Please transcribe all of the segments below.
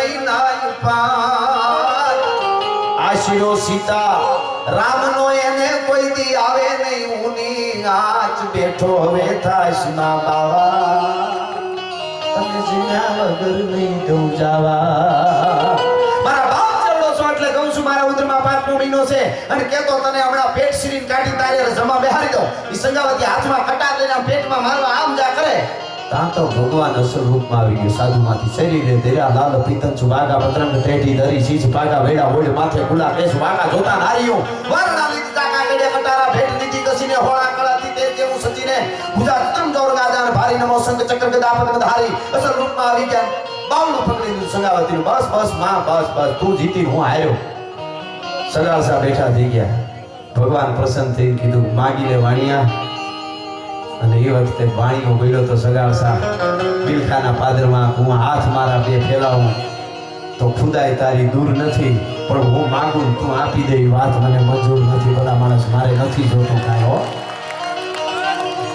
કઈ ના પાર આશીરો સીતા રામનો એને કોઈ દી આવે નહીં ઉની આજ બેઠો હવે થાશ ના બાવા તને જીવ્યા વગર નહીં દઉં જાવા મારા બાપ ચડો છો એટલે કહું છું મારા ઉદરમાં 5નો મહિનો છે અને કેતો તને હમણાં પેટ શીરીન કાઢી તારે જમા બેહારી દો ઈ સંગાવતી હાથમાં કટાર લઈને પેટમાં મારવા આમ જા કરે તાં તો ભગવાન અસલ રૂપમાં આવી ગયો સાધુમાંથી શરીરે ધીરા લાલ પિતંચ વાગા પત્રંગ ટેઢી ધરી ચીજ પાગા વેડા ઓડ માથે ગુલા કેસ વાગા જોતા નારીઓ વરના લીધી તાકા ગડે કટારા ભેટ લીધી કસીને હોળા કળાથી તે જેવું સજીને ગુજા તમ જોર ગાજાન ભારી નમો સંગ ચક્ર ગદા પતંગ ધારી અસલ રૂપમાં આવી ગયા બાવળું પકડી લીધું સંગાવતીનું બસ બસ માં બસ બસ તું જીતી હું હાર્યો સગાસા બેઠા થઈ ગયા ભગવાન પ્રસન્ન થઈ કીધું માગી લે વાણિયા અને એ વખતે વાણીઓ બોલ્યો તો સગાસા બિલખાના પાદરમાં હું હાથ મારા બે ફેલાવું તો ખુદાય તારી દૂર નથી પણ હું માંગુ તું આપી દે વાત મને મંજૂર નથી ભલા માણસ મારે નથી જોતું કાંઈ હો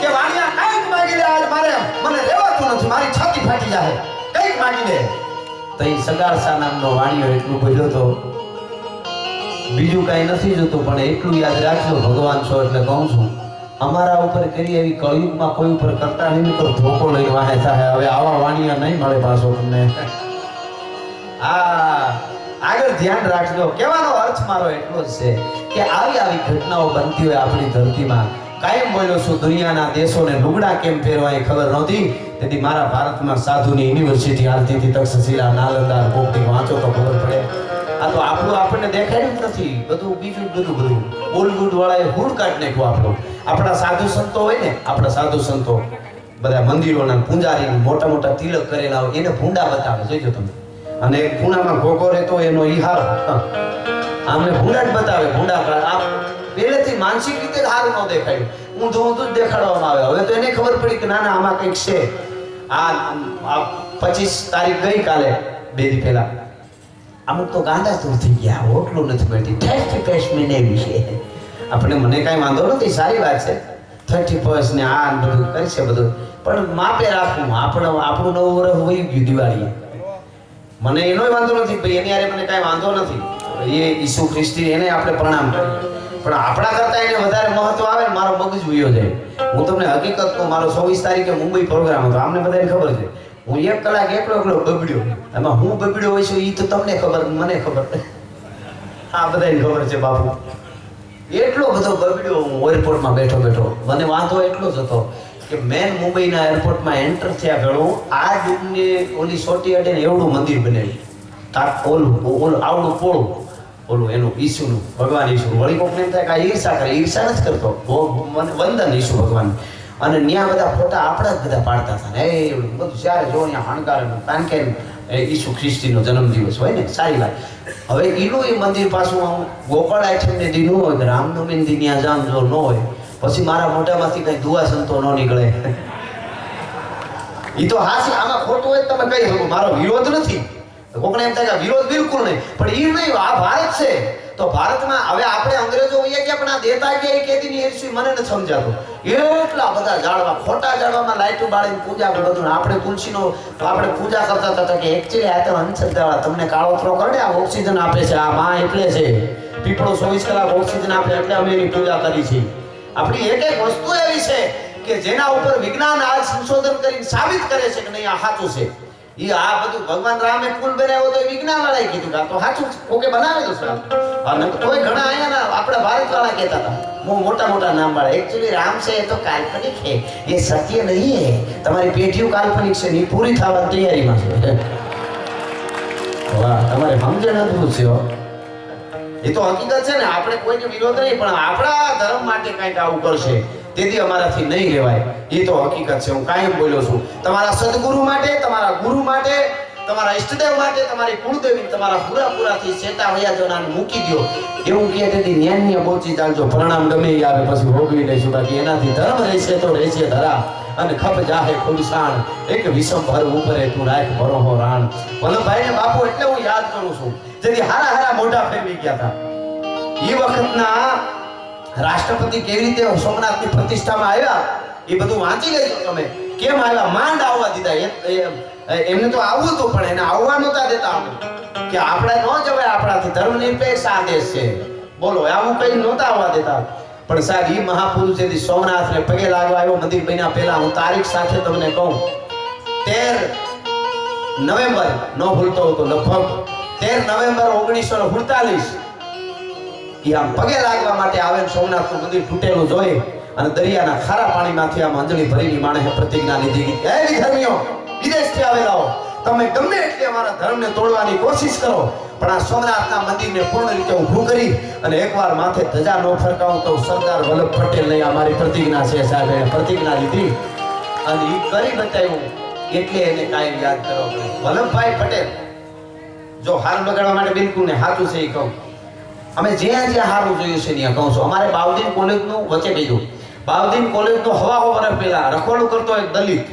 કે વાણિયા કાંઈક માગી લે આજ મારે મને રહેવાતું નથી મારી છાતી ફાટી જાય કંઈક માગી લે તો એ સગાસા નામનો વાણિયો એટલું બોલ્યો તો બીજું કાંઈ નથી જોતું પણ એટલું યાદ રાખજો ભગવાન છો એટલે કહું છું અમારા ઉપર કરી એવી કળયુગમાં કોઈ ઉપર કરતા નહીં તો ધોકો લઈ વાહે થાય હવે આવા વાણિયા નહીં મળે પાછો તમને આગળ ધ્યાન રાખજો કહેવાનો અર્થ મારો એટલો જ છે કે આવી આવી ઘટનાઓ બનતી હોય આપણી ધરતીમાં કાયમ બોલ્યો છું દુનિયાના દેશોને લુગડા કેમ ફેરવા એ ખબર નહોતી તેથી મારા ભારતમાં સાધુની યુનિવર્સિટી હાલતી હતી તક્ષશિલા નાલંદા કોકથી વાંચો તો ખબર પડે આ તો આપણું આપણને દેખાડ્યું નથી બધું બીજું બધું બોલગુડ વાળાએ હુડ કાઢ નાખ્યું આપણું આપણા સાધુ સંતો હોય ને આપણા સાધુ સંતો બધા મંદિરોના પૂંજારી મોટા મોટા તિલક કરેલા હોય એને ભૂંડા બતાવે જોજો તમે અને એક ખૂણામાં ઘોઘો રહેતો એનો ઈ હાર આમને ભૂંડા જ બતાવે ભૂંડા આ પહેલેથી માનસિક રીતે હારું ન દેખાયું ઊંધું ઊંધું જ દેખાડવામાં આવે હવે તો એને ખબર પડી કે ના ના આમાં કંઈક છે આ 25 તારીખ ગઈ કાલે 2 દી પહેલા અમુક તો ગાંડા દૂર થઈ ગયા હોટલું નથી મળતી 31 મહિને વિશે આપણે મને કાંઈ વાંધો નથી સારી વાત છે 31 ને આ બધું કરી છે બધું પણ માપે રાખવું આપણું નવું વર્ષ હોય ગયું દિવાળી મને એનો વાંધો નથી ભાઈ એની યારે મને કાંઈ વાંધો નથી એ ઈસુ ખ્રિસ્તી એને આપણે પ્રણામ કરીએ પણ આપણા કરતા એને વધારે મહત્વ આવે ને મારો મગજ વયો જાય હું તમને હકીકત કહું મારો 24 તારીખે મુંબઈ પ્રોગ્રામ હતો આમને બધાને ખબર છે હું 1 કલાક એકલો બગડ્યો એમાં હું બગડ્યો હોય છું એ તો તમને ખબર મને ખબર આ બધાને ખબર છે બાપુ એટલો બધો બગડ્યો હું એરપોર્ટમાં બેઠો મને વાંધો એટલો જ હતો કે મેન મુંબઈના એરપોર્ટમાં એન્ટર થયા ઘણું આ ડૂબને ઓલી સોટી અડે ને એવડું મંદિર બનાવ્યું ઓલું આવડું પોળું ઓલું એનું ઈસુનું ભગવાન ઈસુ વળી કોકને એમ થાય કે આ ઈર્ષા કરે ઈર્ષા નથી કરતો મને વંદન ઈસુ ભગવાન અને ત્યાં બધા ફોટા આપણા જ બધા પાડતા હતા ને એ બધું જ્યારે જો અહીંયા હણગારેલું કારણ કે ઈસુ ખ્રિસ્તીનો જન્મદિવસ હોય ને સારી વાત હવે એનું એ મંદિર પાછું હું ગોપાળ આઠમને દી ન હોય કે રામનવમી દી ત્યાં જામ જો ન હોય પછી મારા મોઢામાંથી કઈ દુઆ સંતો ન નીકળે એ તો હાસી આમાં ખોટું હોય તમે કહી શકો મારો વિરોધ નથી કોકને એમ થાય કે વિરોધ બિલકુલ નહીં પણ એ નહીં આ ભારત છે તો ભારતમાં હવે આપણે અંગ્રેજો હોઈએ કે પણ આ દેતા કે કેદીની ઈર્ષી મને નથી સમજાતું એટલા બધા ઝાડવા ખોટા ઝાડવામાં લાઈટો બાળીને પૂજા બધું આપણે તુલસીનો આપણે પૂજા કરતા હતા કે એકચ્યુઅલી આ તો અંધશ્રદ્ધા તમને કાળોતરો કરે આ ઓક્સિજન આપે છે આ માં એટલે છે પીપળો 24 કલાક ઓક્સિજન આપે એટલે અમે એની પૂજા કરી છે આપણી એક વસ્તુ એવી છે કે જેના ઉપર વિજ્ઞાન આજ સંશોધન કરીને સાબિત કરે છે કે નહીં આ સાચું છે એ આ બધું ભગવાન રામે પુલ બનાવ્યો તો વિજ્ઞાન વાળાએ કીધું કે આ તો સાચું કોકે બનાવેલું છે અને કોઈ ઘણા અહીંયા આપણા ભારત વાળા કહેતા હતા મોટા મોટા નામ વાળા એકચ્યુઅલી રામ છે એ તો કાલ્પનિક છે એ સત્ય નહીં હે તમારી પેઢીઓ કાલ્પનિક છે એ પૂરી થવાની તૈયારીમાં છે વાહ તમારે સમજણ અદભુત છે એ તો હકીકત છે ને આપણે કોઈને વિરોધ નહીં પણ આપણા ધર્મ માટે કંઈક આવું કરશે તેથી અમારાથી નહીં રહેવાય એ તો હકીકત છે હું કાયમ બોલ્યો છું તમારા સદગુરુ માટે તમારા ગુરુ માટે તમારા ઈષ્ટદેવ માટે તમારી કુળદેવી તમારા પૂરાથી ચેતા વયા જોનાને મૂકી દો એવું કહે તેથી ન્યાન્ય પહોંચી ચાલજો પરિણામ ગમે એ આવે પછી ભોગવી લઈશું બાકી એનાથી ધર્મ રહેશે તો રહેશે ધરા અને ખપ જાહે ખુલસાણ એક વિષમ ભર ઉપરે તું રાખ ભરોહો રાણ વલ્લભભાઈ ને બાપુ એટલે હું યાદ કરું છું જેથી હારા મોઢા ફેરવી ગયા હતા એ વખતના રાષ્ટ્રપતિ કેવી રીતે સોમનાથની પ્રતિષ્ઠામાં આવ્યા એ બધું વાંચી લેજો તમે કેમ આવ્યા? માંડ આવવા દીધા. એમને તો આવવું હતું પણ એને આવવા નહોતા દેતા. કે આપણે ન જવાય, આપણાથી ધર્મ નિરપેક્ષ આદેશ છે. બોલો, આવું કઈ નહોતા આવવા દેતા. પણ સાહેબ, એ મહાપુરુષ જેથી સોમનાથને પગે લાગવા આવ્યો મંદિર બન્યા પહેલા, હું તારીખ સાથે તમને કહું, 13 નવેમ્બર ન ભૂલતો હતો, લગભગ 13 નવેમ્બર 1948 એ આમ પગે લાગવા માટે આવે. સોમનાથનું મંદિર તૂટેલું જોઈ અને દરિયાના ખારા પાણીમાંથી આમ અંજળી ભરીની માણસે પ્રતિજ્ઞા લીધી કે હે વિધર્મીઓ, વિદેશથી આવેલાઓ, તમે ગમે એટલી અમારા ધર્મને તોડવાની કોશિશ કરો, પણ આ સોમનાથના મંદિરને પૂર્ણ રીતે ઊભું કરી અને એકવાર માથે ધજા ન ફરકાવું તો સરદાર વલ્લભ પટેલની અમારી પ્રતિજ્ઞા છે. સાહેબ, એને પ્રતિજ્ઞા લીધી અને એ કરી બતાવ્યું. એટલે એને કાયમ યાદ કરો. વલ્લભભાઈ પટેલ જો હાર બગાડવા માટે બિલકુલ ને સાચું છે એ કહું, અમે જ્યાં જ્યાં સારું જોયું છે ત્યાં કહું છું. અમારે બાઉદીન કોલેજનું વચ્ચે કીધું, બાઉદીન કોલેજનું હવા વર્ષ પહેલા રખોડું કરતો એક દલિત,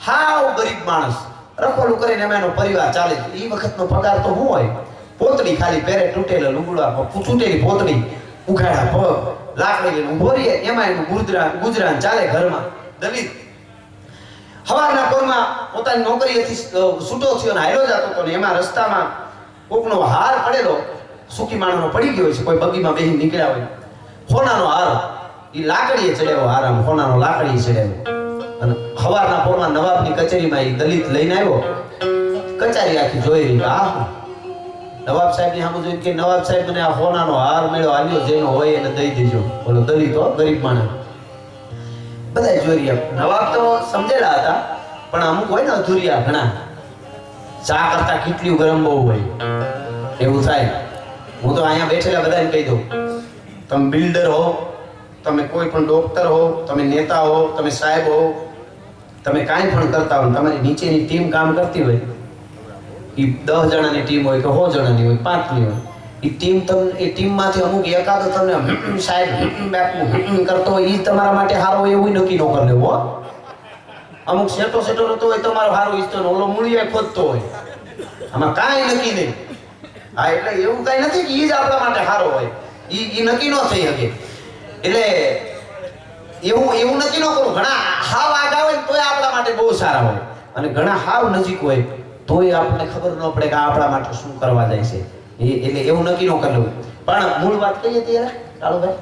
હાવ ગરીબ માણસ, રખોડું કરીને એનો પરિવાર ચાલે. એ વખતનો પગાર તો શું હોય? પોતડી ખાલી પહેરે, તૂટેલા લુગડા, તૂટેલી પોતડી, ઉઘાડા પગ, લાકડી લઈને ઉભો રહીએ, એમાં એનું ગુજરાન ચાલે ઘરમાં. દલિત હવારના પોરમાં પોતાની નોકરીએથી છૂટો થયો ને હાલ્યો જતો હતો ને એમાં રસ્તામાં કોકનો હાર પડેલો, સૂકી માણસનો પડી ગયો છે, કોઈ બગીમાં બેસી નીકળ્યા હોય, સોનાનો હાર, એ લાકડીએ ચડ્યો હાર, આમ સોનાનો લાકડીએ ચડ્યો. અને હવારના પોરમાં નવાબની કચેરીમાં એ દલિત લઈને આવ્યો. કચેરી આખી જોઈ રહી, આ નવાબ સાહેબ ની સામે જોઈને કે નવાબ સાહેબ મને આ સોનાનો હાર મળ્યો, આવ્યો જેનો હોય એને દઈ દેજો. બોલો, દલિત હો, ગરીબ માણસ. બધા જોઈ રહ્યા. નવાબ તો સમજેલા હતા પણ અમુક હોય ને અધૂરિયા ઘણા, ચા કરતા કેટલી ગરમ બહુ હોય એવું થાય. હું તો અહીંયા બેઠેલા બધાને કહી દઉં, તમે બિલ્ડર હો, તમે કોઈ પણ ડોક્ટર હો, તમે નેતા હો, તમે સાહેબ હો, તમે કાંઈ પણ કરતા હો, તમારી નીચેની ટીમ કામ કરતી હોય, એ 10 જણાની ટીમ હોય કે 100 જણાની હોય, 5ની હોય, એ ટીમમાંથી અમુક એકાદો તમને સાહેબ કરતો હોય, એ તમારા માટે સારો હોય એવું નક્કી ન કરી લેવો. અમુક સેટો નતો હોય તમારો સારો ઈચ્છતો, ઓલો મૂળિયા ખોદતો હોય, આમાં કાંઈ નક્કી નહીં. હા, એટલે એવું કાંઈ નથી કે એ જ આપણા માટે સારો હોય, એ નક્કી ન થઈ શકે. એટલે એવું નક્કી ન કરું. ઘણા હાવ આગા હોય તોય આપણા માટે બહુ સારા હોય, અને ઘણા હાવ નજીક હોય તોય આપણને ખબર ન પડે કે આપણા માટે શું કરવા જાય છે. એટલે એવું નક્કી ન કરવું. પણ મૂળ વાત કહીએ ત્યારે કાળુભાઈ,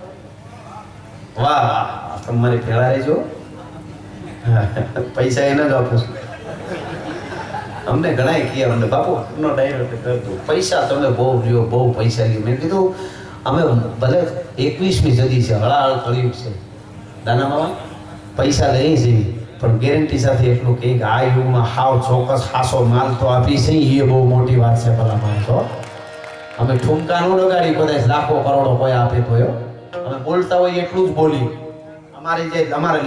વાહ વાહ, તમારી ભેળા રહેજો. પૈસા એને જ આપું છું. અમને ઘણા કહે, અમને બાપુ નો ડાયરેક્ટ કરતો, પૈસા તમે બહુ લ્યો, બહુ પૈસા લ્યો. મેં કીધું અમે ભલે 21મી સદી છે, હળાહળ કળિયુગ છે, નાના મામા પૈસા લઈ જઈએ પણ ગેરંટી સાથે એટલું કહે કે આ યુગમાં હાવ ચોક્કસ હાસો માલ તો આપી છે. એ બહુ મોટી વાત છે. ભલા માણસો, અમે ઠુમકા નો લગાડી, કદાચ લાખો કરોડો કોઈ આપે તો અમે બોલતા હોય એટલું જ બોલી. અમારે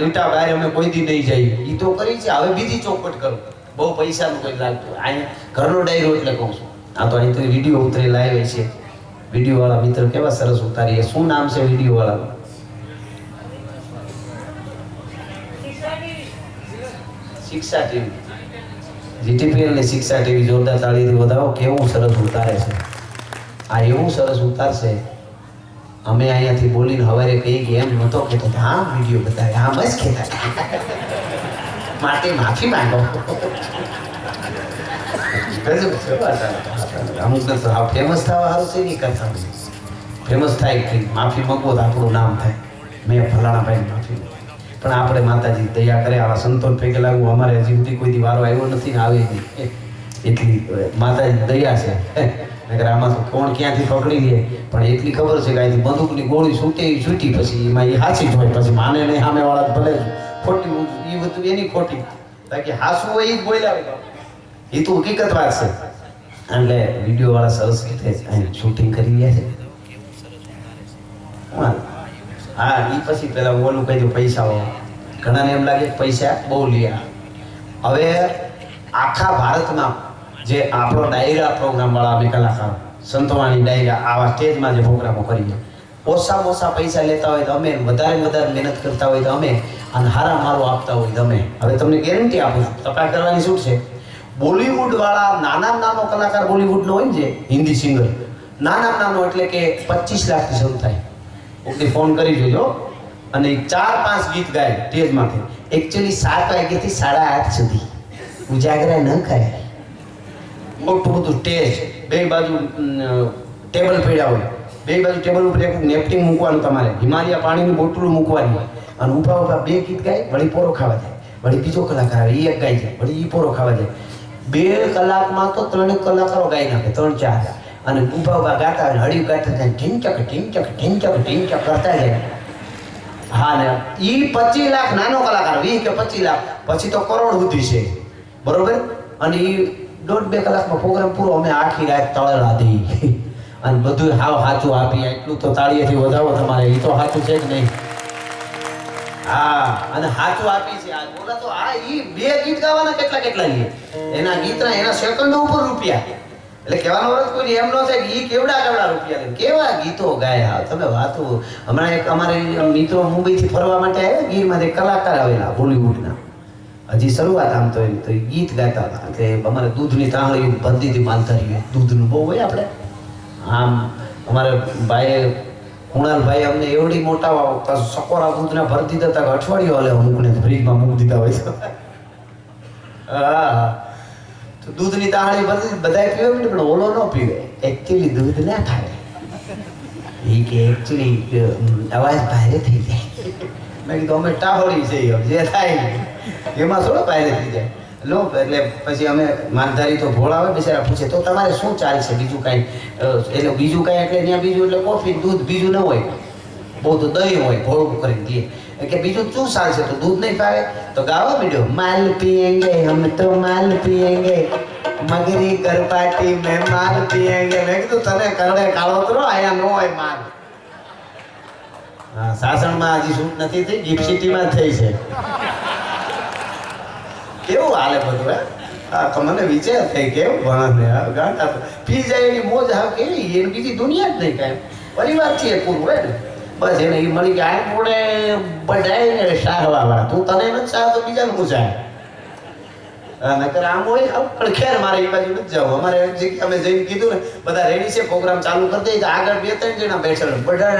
લીટા બહાર અમે કોઈ દી નહીં જઈએ, એ તો કરી છે. હવે બીજી ચોખવટ કરું, બહુ પૈસાનું કોઈ લાગતું અહીંયા ઘરનો ડાયરો એટલે કહું છું. આ તો અહીં તો વિડીયો ઉતરી લાવે છે. વિડીયો વાળા મિત્ર કેવા સરસ ઉતારીએ. શું નામ છે વિડીયો વાળાનું? શિક્ષા ટીવી. જીટીપીએલ ની શિક્ષા ટીવી જોરદાર તાળીથી વધાવો. કેવું સરસ ઉતારે છે. આ એવું સરસ ઉતારશે. અમે અહીંયાથી બોલીને હવારે કહી કે એમ નહોતો કહેતો, હા વિડીયો બતાવે, હા બસ કહેતા માટે માફી માંગો. અમુક ફેમસ થવા સારું છે નહીં કરતા. ફેમસ થાય કે માફી માંગો તો આપણું નામ થાય. મેં ફલાણા ભાઈ માફી, પણ આપણે માતાજી દયા કરે. આવા સંતોષ પૈકી લાગવું અમારે હજી સુધી કોઈ દી વારો આવ્યો નથી ને આવે નહીં. એટલી માતાજી દયા છે. નકર આમાં તો કોણ ક્યાંથી પકડી લે. પણ એટલી ખબર છે કે અહીંથી બંદૂકની ગોળી છૂટી પછી એમાં એ હાચી જ હોય. પછી માને નહીં સામે વાળા ભલે ખોટી, એ બધું એની ખોટી, બાકી હાસું હોય એ જ બોલ્યા. એ તો હકીકત વાત છે. એટલે વિડીયો વાળા સરસ રીતે અહીં શૂટિંગ કરી રહ્યા છે. હા, એ પછી પેલા ઓલું કહી દઉં, પૈસા ઘણાને એમ લાગે પૈસા બહુ લ્યા. હવે આખા ભારતમાં જે આપણો ડાયરા પ્રોગ્રામ વાળા અમે કલાકારો, સંતવાણી ડાયરા, આવા સ્ટેજમાં જે પ્રોગ્રામો કરીએ, ઓછામાં ઓછા પૈસા લેતા હોય તો અમે, વધારે મહેનત કરતા હોય તો અમે, અને હારા મારો આપતા હોય તો અમે. હવે તમને ગેરંટી આપું છું, તપાસ કરવાની છૂટ છે. બોલિવૂડ વાળા નાનો કલાકાર બોલિવૂડનો હોય ને, જે હિન્દી સિંગર, નાનો એટલે કે 25 લાખથી શરૂ થાય. ઓકે, ફોન કરી જોજો. અને 4-5 ગીત ગાય સ્ટેજમાંથી. એકચ્યુઅલી 7 વાગ્યાથી 8:30 સુધી ઉજાગરા ન કરે. મોટું બધું સ્ટેજ, બે બાજુ ટેબલ પડ્યા હોય, બે બાજુ ટેબલ ઉપર એક નેપકિન મૂકવાનું, તમારે હિમાલયા પાણીની બોટલું મૂકવાની, અને ઊભા ઊભા 2 ગીત ગાય, વળી પોરો ખાવા જાય, વળી બીજો કલાકાર આવે, એ એક ગાઈ જાય, વળી એ પોરો ખાવા જાય. 2 કલાકમાં તો 3 કલાકારો ગાઈ નાખે, 3-4, અને ઊભા ઊભા ગાતા હોય, હળિયું ગાતા જાય, ઢીંચક ઢીંચક ઢીંચક ઢીંચક કરતા જાય. હા ને ઈ 25 લાખ નાનો કલાકાર, 20 કે 25 લાખ, પછી તો કરોડ સુધી છે, બરોબર. અને ઈ 1.5-2 કલાકમાં પ્રોગ્રામ પૂરો. અમે આખી રાત તળેલા દઈ અને બધું હાવ સાચું આપી. એટલું તો તાળીએથી વધાવો તમારે, એ તો સાચું છે જ નહીં. હા, અને સાચું આપી છે આ બોલા તો. આ ઈ 2 ગીત ગાવાના કેટલા લે, એના ગીતના એના સેકન્ડો ઉપર રૂપિયા. એટલે કહેવાનો અર્થ કોઈ એમ ન થાય કે ઈ કેવડા રૂપિયા લે, કેવા ગીતો ગાયા તમે વાતો. હમણાં એક અમારે મિત્રો મુંબઈથી ફરવા માટે આવ્યા, ગીરમાંથી એક કલાકાર આવેલા બોલિવૂડના. હજી શરૂઆત આમ તો એમ તો ગીત ગાતા હતા કે અમારે દૂધની તાંગળી ભરતી હતી, માલધારી દૂધનું બહુ હોય આપણે. આમ અમારે ભાઈએ કુણાલભાઈ અમને એવડી મોટા સકોરા દૂધના ભરી દીધા હતા કે અઠવાડિયું હાલે અમુકને ફ્રીજમાં મૂકી દીધા હોય છે. હા, તો દૂધની તાંગળી ભરતી બધા પીવે પણ ઓલો ન પીવે. એકચ્યુઅલી દૂધ ના ખાવે, એ કે એકચ્યુઅલી અવાજ ભારે થઈ જાય. મેં કીધું અમે ટાહોળી છે, જે થાય એમાં થોડો ભારે થઈ જાય લો. એટલે પછી અમે માલધારી તો ભોળા હોય, બિચારા પૂછે તો તમારે શું ચાલશે બીજું કાંઈ? એટલે બીજું કાંઈ એટલે ત્યાં બીજું એટલે કોફી દૂધ બીજું ન હોય, બહુ તો દહીં હોય, ભોળું કરી દઈએ. કે બીજું શું ચાલશે? તો દૂધ નહીં ફાવે તો ગાવા માંડ્યો, માલ પીએંગે હમ તો માલ પીએંગે, મગરી કરપાટી મેં માલ પીએંગે. મેં કીધું તને કરડે કાળો તો આયા ન હોય માલ. હા, સાસણમાં હજી શૂટ નથી થઈ, ગિફ્ટ સિટીમાં થઈ છે. કેવું હાલે બધું હે? હા, તો મને વિચાર થઈ કેવું ભણે ગાંઠા પી જાય એની મોજ હાવ કેવી, એની બીજી દુનિયા જ નહીં કાંઈ. પરિવાર છે પૂરું હોય ને બસ. એને એ મળી કે આ જોડે બધાય ને શાહવા વાળા, તું તને નથી શાહ તો બીજાને હું શાહ. નકર આમ હોય પણ ખેર મારે એ બાજુ નથી જવું. અમારે એક જગ્યાએ અમે જઈને કીધું ને બધા રેડી છે, પ્રોગ્રામ ચાલુ કરી દઈએ, તો આગળ 2-3 જણા બેઠેલા બધા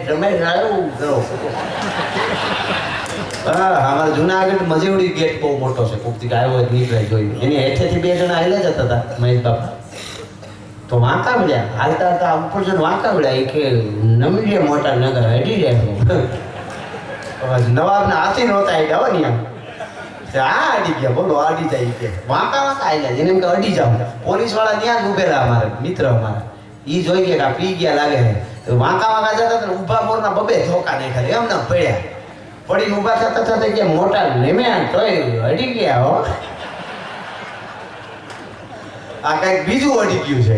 તમે આવ્યું કરો. હા, અમારે જુનાગઢ મજેવડી ગેટ બહુ મોટો છે, કોકથી આવ્યો હોય નીકળે જોયું. એની હેઠેથી 2 જણા હાલે જતા હતા, મહેશ બાપા. તો વાંકા મળ્યા, હાલતા હાલતા ઉપર જણ વાંકા મળ્યા. એ કે નમી મોટા નગર હટી જાય. નવાબના હાથી નહોતા આવી ગયા ને આમ. આ અડી ગયા, બોલો અડી જાય કે વાંકા આવેલા, જેને એમ કે અડી જાવ. પોલીસ વાળા ત્યાં જ ઉભેલા, અમારે મિત્ર અમારા. ઈ જોઈ ગયા કે પી ગયા લાગે છે, તો વાંકા જતા હતા, ઊભા મોરના 2 ધોકા દેખાય એમને પડ્યા. પડીને ઊભા થતા કે મોટા નેમ્યા તોય અડી ગયા હો. આ કઈક બીજું અડી ગયું છે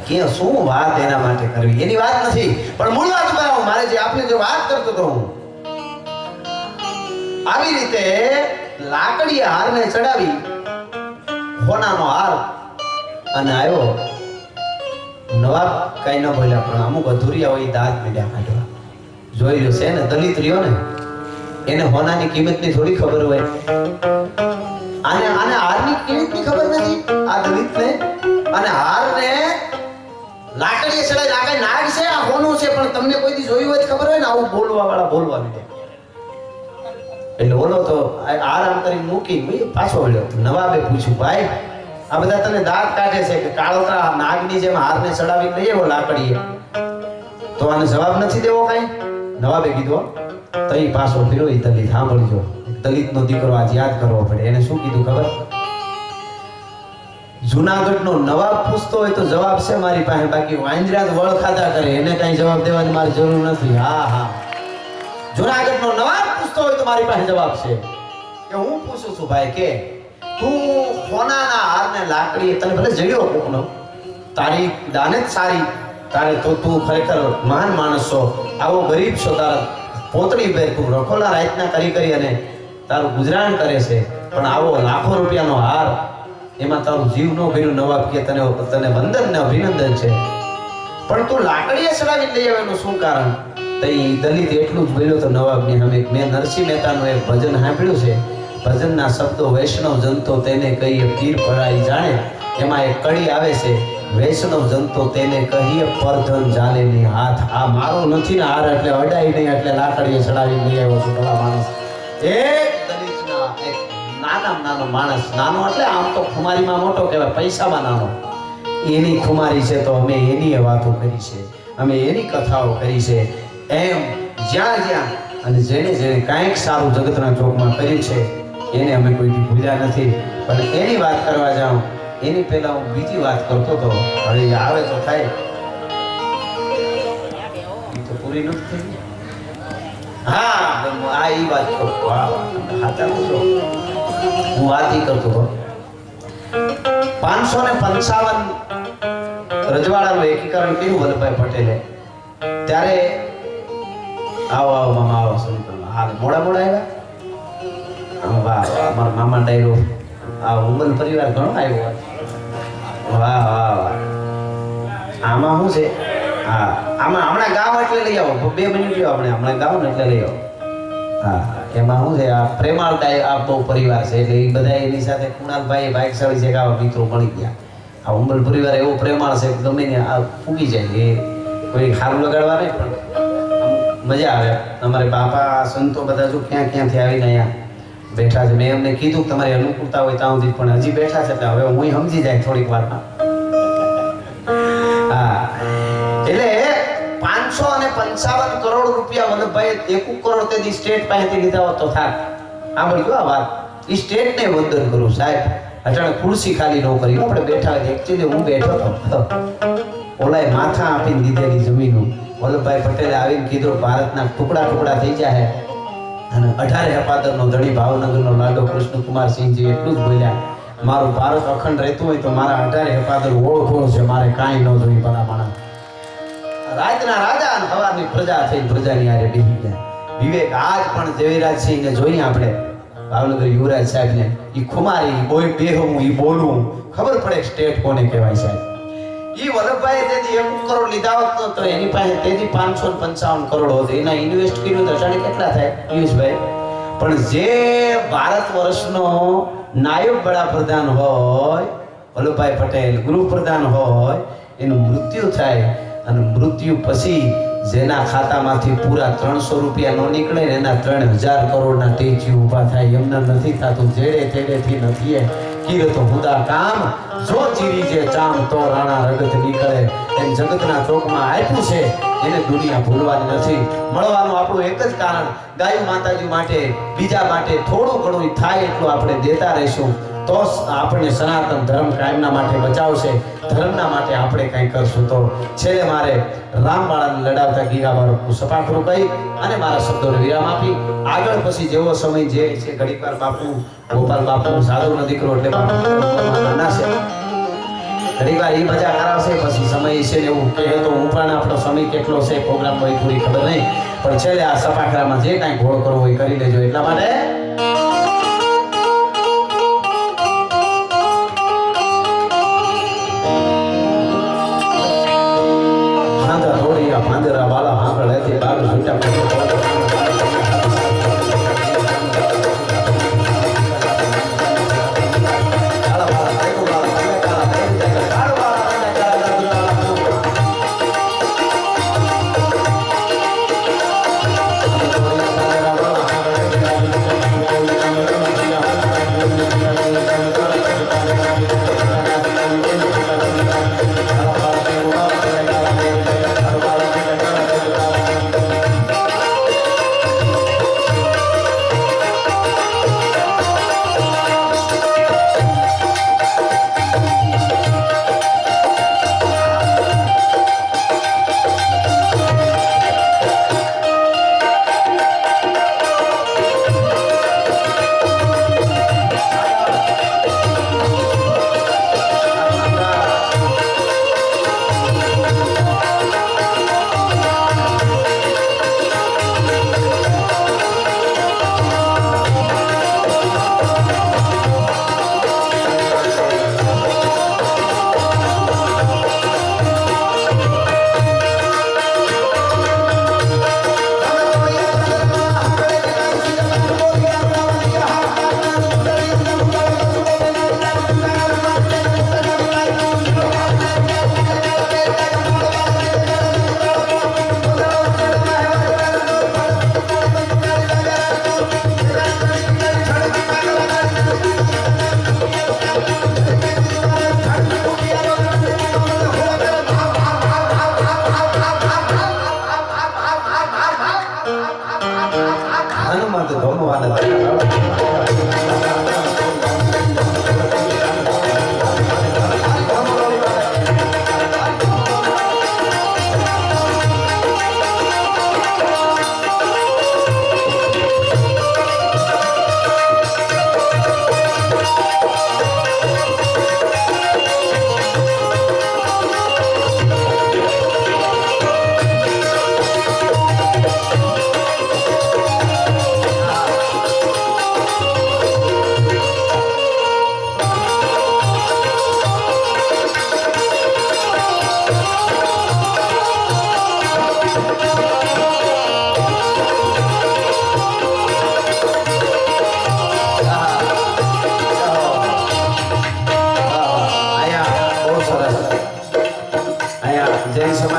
કે શું વાત એના માટે કરવી, એની વાત નથી. પણ મૂળ વાત પર આવું, મારે જે આપને જે વાત કરતો હતો હું, આવી રીતે લાકડી હારને ચડાવી, હોનાનો હાર, અને આવ્યો. નવાબ કઈ ન બોલ્યા, પણ અમુક અધૂરિયા હોય દાંત મીડ્યા કાઢવા. જોઈ રહ્યો છે ને દલિત રહ્યો ને, એને હોનાની કિંમતની થોડી ખબર હોય. આને હારની કિંમતની ખબર નથી આ દલિતને. અને હારને લાકડીએ ચડાવી, લાકડી નાગ છે, આ હોનું છે, પણ તમને કોઈથી જોયું હોય ખબર હોય ને, આવું બોલવા વાળા બોલવા માંડે. એટલે ઓલો તો આરામ કરી મૂકી પાછો વળ્યો. નવાબે પૂછ્યું, ભાઈ આ બધા તને દાંત કાઢે છે કે કાળોતરા નાગની જેમ હારને ચડાવી લઈ આવ્યો લાકડીએ, તો આને જવાબ નથી દેવો કાંઈ? નવાબે કીધું, તઈ પાછો ફેરો. એ દલિત સાંભળજો, દલિતનો દીકરો આજ યાદ કરવો પડે. એને શું કીધું ખબર? જુનાગઢનો નવાબ પૂછતો હોય તો જવાબ છે મારી પાસે, બાકી વાંદરા વળ ખાધા કરે, એને કઈ જવાબ દેવાની મારી જરૂર નથી. હા હા, જુનાગઢનો નવાબ પૂછતો હોય તો મારી પાસે જવાબ છે. કે હું પૂછું છું ભાઈ કે તું સોનાના હારને લાકડી, તને ભલે જડ્યો કોકનો, તારી દાનત સારી, તારે તો તું ખરેખર મહાન માણસ છો, આવો ગરીબ છો, તારા પોતળી ભેર તું રખોલા રાતના કરી અને તારું ગુજરાન કરે છે, પણ આવો લાખો રૂપિયાનો હાર, એમાં તારું જીવ ન ભર્યું. નવાબ કે તને વંદન ને અભિનંદન છે, પણ તું લાકડીએ ચડાવી લઈ આવે એનું શું કારણ? તઈ દલિત એટલું જ બોલ્યો તો નવાબની સામે. મેં નરસિંહ મહેતાનું એક ભજન સાંભળ્યું છે, ભજનના શબ્દો વૈષ્ણવ જનતો તેને કહીએ પીર પરાઈ જાણે. એમાં એક કડી આવે છે, વૈષ્ણવ જનતો તેને કહીએ પરધન જાલે ની હાથ. આ મારો નથી ને હાર એટલે અડાઈ નહીં એટલે લાકડીએ ચડાવી લઈ આવ્યો છું. ભલા માણસ એક દલિતના એક નાનો માણસ, નાનો એટલે આમ તો ખુમારીમાં મોટો કહેવાય, પૈસામાં નાનો, એની ખુમારી છે તો અમે એની વાતો કરી છે, અમે એની કથાઓ કરી છે. એમ જ્યાં જ્યાં અને જેને જેને કાંઈક સારું જગતના ચોકમાં કર્યું છે એને અમે કોઈથી ભૂલ્યા નથી. પણ એની વાત કરવા જાઉં એની પહેલા હું બીજી વાત કરતો હતો. હવે આવે તો થાય, એ તો પૂરી નથી થઈ. હા, આ એ વાત કરું. હું વાત ઈ કરતો હતો 555 રજવાડાનું એકીકરણ કર્યું વલ્લભભાઈ પટેલે. ત્યારે આવો મામા આવો સમીપમાં હાલ મોડા આવ્યા. વાહ અમારા મામા ડાયરો આ ઉમલ પરિવાર ઘણો આવ્યો. વાહ વાહ વાહ. આમાં શું છે? હા, આમાં હમણાં ગાવ એટલે લઈ આવો. 2 મિનિટ લ્યો, આપણે હમણાં ગાવ ને એટલે લઈ આવો. હા, એમાં શું છે? આ પ્રેમાળ આ બહુ પરિવાર છે એટલે એ બધા એની સાથે કુણાલભાઈ ભાઈકશાળી છે કે આવા મિત્રો મળી ગયા. આ ઉમલ પરિવાર એવો પ્રેમાળ છે કે ગમે ને આ ફૂગી જાય. એ કોઈ હારું લગાડવા નહીં પણ મજા આવે. અમારે બાપા સંતો બધા જો ક્યાં ક્યાંથી આવીને અહીંયા બેઠા છે. મેં એમને કીધું કે તમારી અનુકૂળતા હોય ત્યાં સુધી, પણ હજી બેઠા છે એટલે હવે હું સમજી જાય થોડીક વારમાં. હા, એટલે 555 કરોડ રૂપિયા વલ્લભભાઈ 1 કરોડ તેથી સ્ટેટ પાસેથી લીધા હોત તો થાક. સાંભળી ગયો આ વાત. એ સ્ટેટને વંદન કરું સાહેબ. અટાણે ખુરશી ખાલી ન કરી, આપણે બેઠા હોય. એકચ્યુઅલી હું બેઠો હતો, ઓલાએ માથા આપીને દીધેલી જમીનો વલ્લભભાઈ પટેલે આવીને કીધું ભારતના ટુકડા ટુકડા થઈ જાય. અને 18 હેપાદરનો ધણી ભાવનગરનો લાડો કૃષ્ણકુમારસિંહજી એટલું જ બોલ્યા, મારું ભારત અખંડ રહેતું હોય તો મારા 18 હેપાદર ઓળખો છે, મારે કાંઈ ન જોઈએ. ભલા માણસ રાતના રાજા અને હવાની પ્રજા થઈ પ્રજાની આરે બેસી ગયા. વિવેક આજ પણ દેવીરાજસિંહને જોઈએ આપણે, ભાવનગર યુવરાજ સાહેબને, ઈ ખુમારી બોય બેહું ઈ બોલું ખબર પડે સ્ટેટ કોને કહેવાય સાહેબ. ઈ વલ્લભભાઈ તેથી 1 કરોડ લીધા હોત તો એની પાસે તેથી 555 કરોડ હોત. એના ઇન્વેસ્ટ કર્યું તો અચાનક કેટલા થાય પિયુષભાઈ? પણ જે ભારત વર્ષનો નાયબ વડાપ્રધાન હોય વલ્લભભાઈ પટેલ, ગૃહપ્રધાન હોય, એનું મૃત્યુ થાય અને મૃત્યુ પછી જેના ખાતામાંથી પૂરા 300 રૂપિયા નો નીકળે ને એના 3000 કરોડના ટેચી ઊભા થાય. એમને નથી થતું. જેડે તેડેથી નથી કીરતો હુદા કામ જો ચીરી જે ચામ તો રાણા રગત નીકળે. એમ જગતના ચોકમાં આપ્યું છે એને દુનિયા ભૂલવાની નથી. મળવાનું આપણું એક જ કારણ, ગાય માતાજી માટે, બીજા માટે થોડું ઘણું થાય એટલું આપણે દેતા રહીશું તો આપણે સનાતન ધર્મ કાયમના માટે બચાવશે. ધર્મના માટે આપણે કંઈ કરશું તો. છેલ્લે મારે રામબાળાને લડાવતા ગીગાવાળું સપાખરું કહી અને મારા શબ્દોને વિરામ આપી આગળ પછી જેવો સમય જે છે ઘડીકવાર બાપુ ગોપાલ બાપુ સાધુનો દીકરો એટલે બાપુ નાના છે, ઘડીકવાર એ મજા કરાવશે. પછી સમય છે ને એવું કહે તો હું પણ આપણો સમય કેટલો છે પ્રોગ્રામ હોય પૂરી ખબર નહીં, પણ છેલ્લે આ સપાખરામાં જે કાંઈ ઘોળ કરવો હોય કરી લેજો. એટલા માટે પાંદરા વાળા આંગળ હતી બાર છૂટા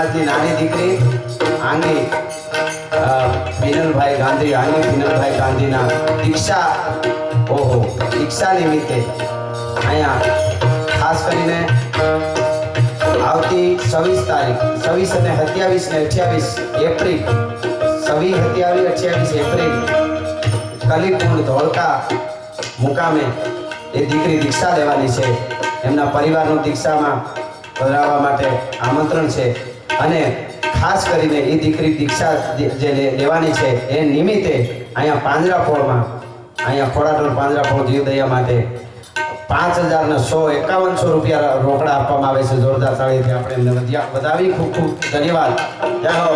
સમાજની નાની દીકરી આંગી વિનલભાઈ ગાંધી, આંગી વિનલભાઈ ગાંધીના દીક્ષા નિમિત્તે અહીંયા ખાસ કરીને આવતી 26 તારીખ 26 અને 27 ને 28 એપ્રિલ 26, 27, 28 એપ્રિલ કલીકુંડ ધોળકા મુકામે એ દીકરી દીક્ષા લેવાની છે. એમના પરિવારનું દીક્ષામાં પધરાવવા માટે આમંત્રણ છે અને ખાસ કરીને એ દીકરી દીક્ષા જે લેવાની છે એ નિમિત્તે અહીંયા પાંજરાપોળમાં અહીંયા ખોડાઢોર પાંજરાપોળ જીવદયા માટે 5,151 રૂપિયા રોકડા આપવામાં આવે છે. જોરદાર તાળીથી આપણે એમને વધાવી ખૂબ ખૂબ ધન્યવાદ. જય હો.